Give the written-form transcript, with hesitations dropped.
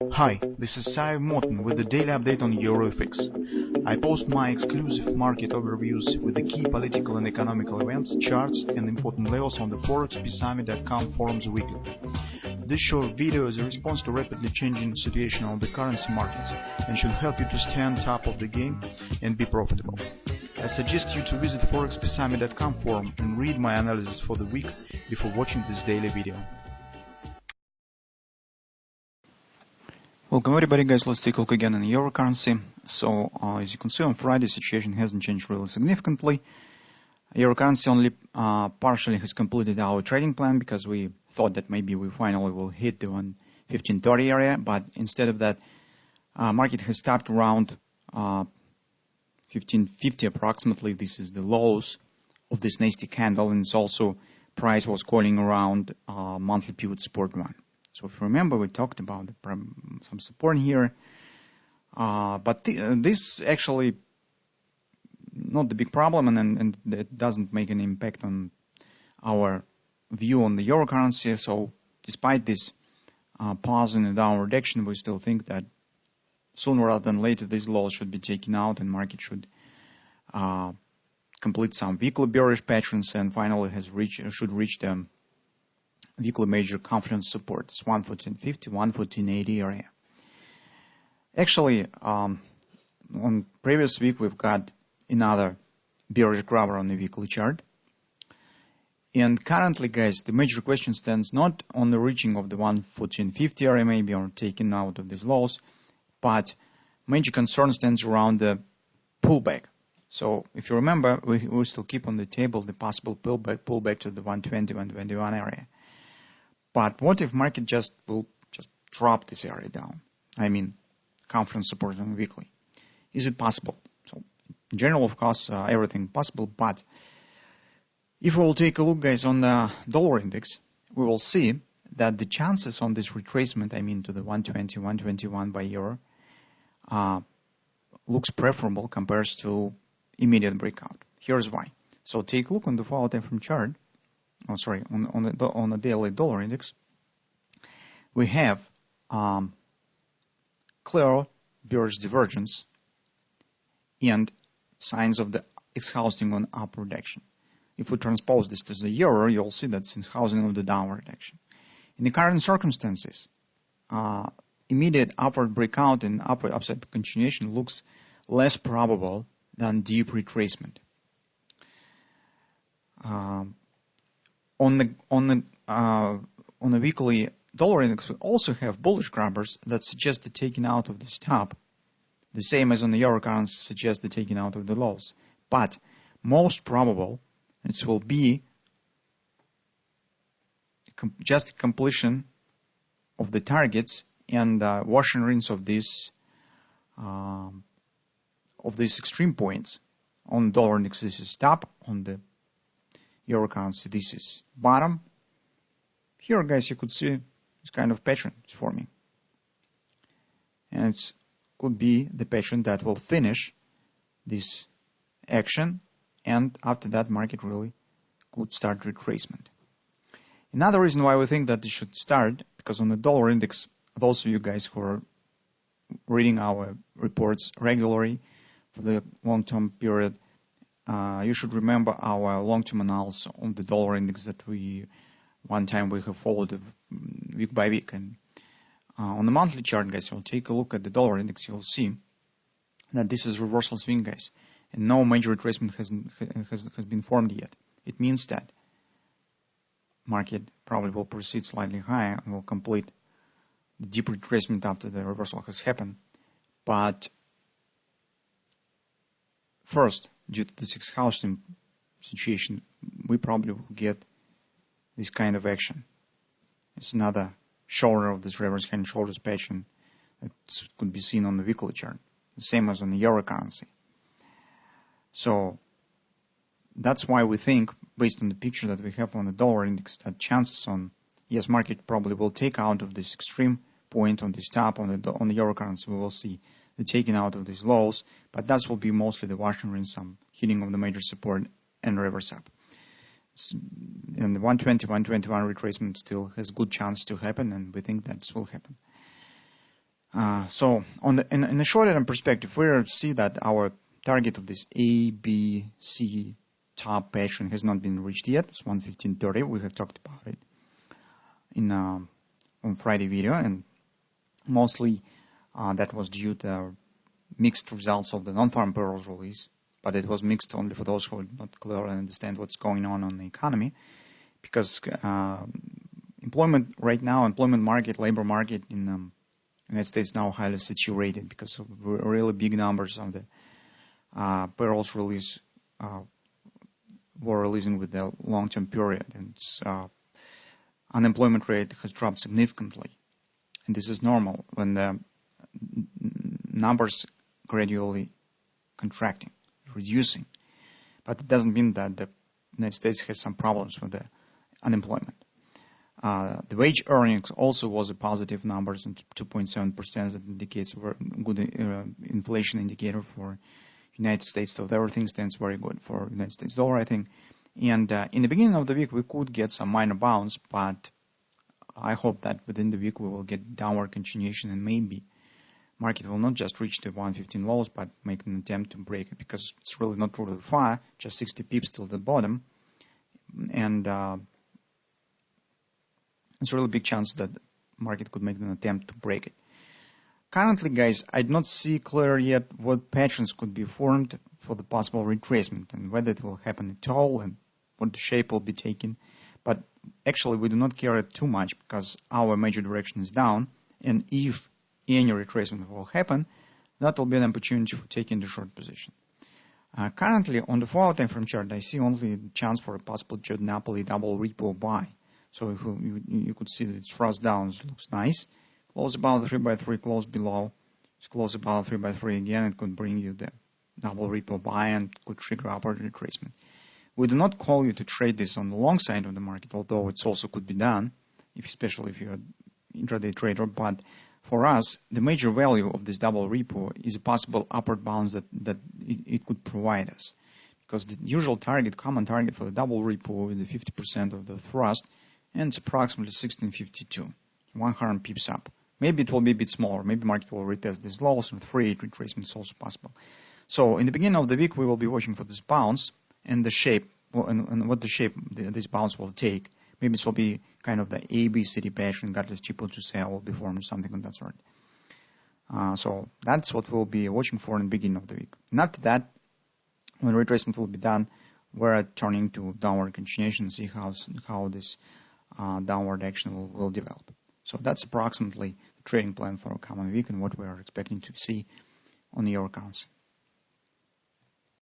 Hi, this is Sive Morten with the daily update on EURUSD. I post my exclusive market overviews with the key political and economical events, charts and important levels on the ForexPeaceArmy.com forums weekly. This short video is a response to rapidly changing situation on the currency markets and should help you to stay on top of the game and be profitable. I suggest you to visit ForexPeaceArmy.com forum and read my analysis for the week before watching this daily video. Welcome everybody, guys. Let's take a look again in euro currency. So as you can see, on Friday the situation hasn't changed really significantly. Euro currency only partially has completed our trading plan because we thought that maybe we finally will hit the 1.1530 area, but instead of that, market has stopped around 1550 approximately. This is the lows of this nasty candle, and it's also price was calling around monthly pivot support one. So if you remember, we talked about some support here, but this actually not the big problem, and it doesn't make any impact on our view on the euro currency. So despite this pause in the downward direction, we still think that sooner rather than later these lows should be taken out and market should complete some weekly bearish patterns and finally should reach the weekly major confidence support. It's 114.50, 114.80 area. Actually, on previous week we've got another bearish grabber on the weekly chart. And currently, guys, the major question stands not on the reaching of the 114.50 area maybe or taking out of these lows, but major concern stands around the pullback. So if you remember, we still keep on the table the possible pullback to the 120, 121 area. But what if market will drop this area down? I mean, confidence support on weekly. Is it possible? So in general, of course, everything possible. But if we will take a look, guys, on the dollar index, we will see that the chances on this retracement, I mean to the 120, 121 by euro, looks preferable compared to immediate breakout. Here's why. So take a look on the volatile time frame chart. On the daily dollar index, we have clear bearish divergence and signs of the exhausting on upward direction. If we transpose this to the euro, you'll see that it's exhausting of the downward direction. In the current circumstances, immediate upward breakout and upside continuation looks less probable than deep retracement. On the weekly dollar index, we also have bullish grabbers that suggest the taking out of this top, the same as on the euro currency suggests the taking out of the lows. But most probable, it will be just completion of the targets and wash and rinse of these extreme points. On dollar index, this is top. On the euro currency, this is bottom. Here, guys, you could see this kind of pattern is forming, and it could be the pattern that will finish this action, and after that market really could start retracement. Another reason why we think that this should start, because on the dollar index, those of you guys who are reading our reports regularly for the long-term period, you should remember our long-term analysis on the dollar index that one time we have followed week by week. And on the monthly chart, guys, you'll take a look at the dollar index. You'll see that this is reversal swing, guys, and no major retracement has been formed yet. It means that market probably will proceed slightly higher and will complete the deep retracement after the reversal has happened. But first, due to this exhausting situation, we probably will get this kind of action. It's another shoulder of this reverse head and shoulders pattern that could be seen on the weekly chart, the same as on the euro currency. So that's why we think, based on the picture that we have on the dollar index, that chances on, yes, market probably will take out of this extreme point on this top. On the euro currency, we will see the taking out of these lows, but that will be mostly the wash and rinse, some hitting of the major support and reverse up. And the 120, 121 retracement still has good chance to happen, and we think that this will happen. So in the short-term perspective, we see that our target of this A, B, C top pattern has not been reached yet. It's 115.30. We have talked about it in on Friday video, and mostly that was due to mixed results of the non-farm payrolls release. But it was mixed only for those who do not clearly understand what's going on the economy, because employment right now, employment market, labor market in the United States now highly saturated because of really big numbers on the payrolls release were releasing with the long-term period, and unemployment rate has dropped significantly. And this is normal when the numbers gradually contracting, reducing. But it doesn't mean that the United States has some problems with the unemployment. The wage earnings also was a positive numbers, and 2.7%, that indicates a good inflation indicator for United States. So everything stands very good for United States dollar, I think. And in the beginning of the week, we could get some minor bounce, but I hope that within the week we will get downward continuation, and maybe market will not just reach the 115 lows, but make an attempt to break it, because it's really not really far, just 60 pips till the bottom, and it's a really big chance that the market could make an attempt to break it. Currently, guys, I do not see clear yet what patterns could be formed for the possible retracement, and whether it will happen at all, and what the shape will be taken. But actually, we do not care too much, because our major direction is down, and if any retracement will happen, that will be an opportunity for taking the short position. Currently, on the 4-hour time frame chart, I see only the chance for a possible Napoli double repo buy. So if you could see that it's thrust down, it looks nice. Close above the 3x3, close below. It's close above 3x3 again. It could bring you the double repo buy and could trigger upward retracement. We do not call you to trade this on the long side of the market, although it also could be done, especially if you're an intraday trader. But for us, the major value of this double repo is a possible upward bounce that it could provide us. Because the usual target, common target for the double repo is the 50% of the thrust, and it's approximately 1652, 100 pips up. Maybe it will be a bit smaller. Maybe market will retest these lows, and 3-8 retracement is also possible. So in the beginning of the week, we will be watching for this bounce and the shape, and what the shape this bounce will take. Maybe it will be kind of the ABCD pattern, got this cheaper to sell will be formed or something of that sort. So that's what we'll be watching for in the beginning of the week. And after that, when retracement will be done, we're turning to downward continuation and see how this downward action will develop. So that's approximately the trading plan for a common week and what we are expecting to see on the euro currency.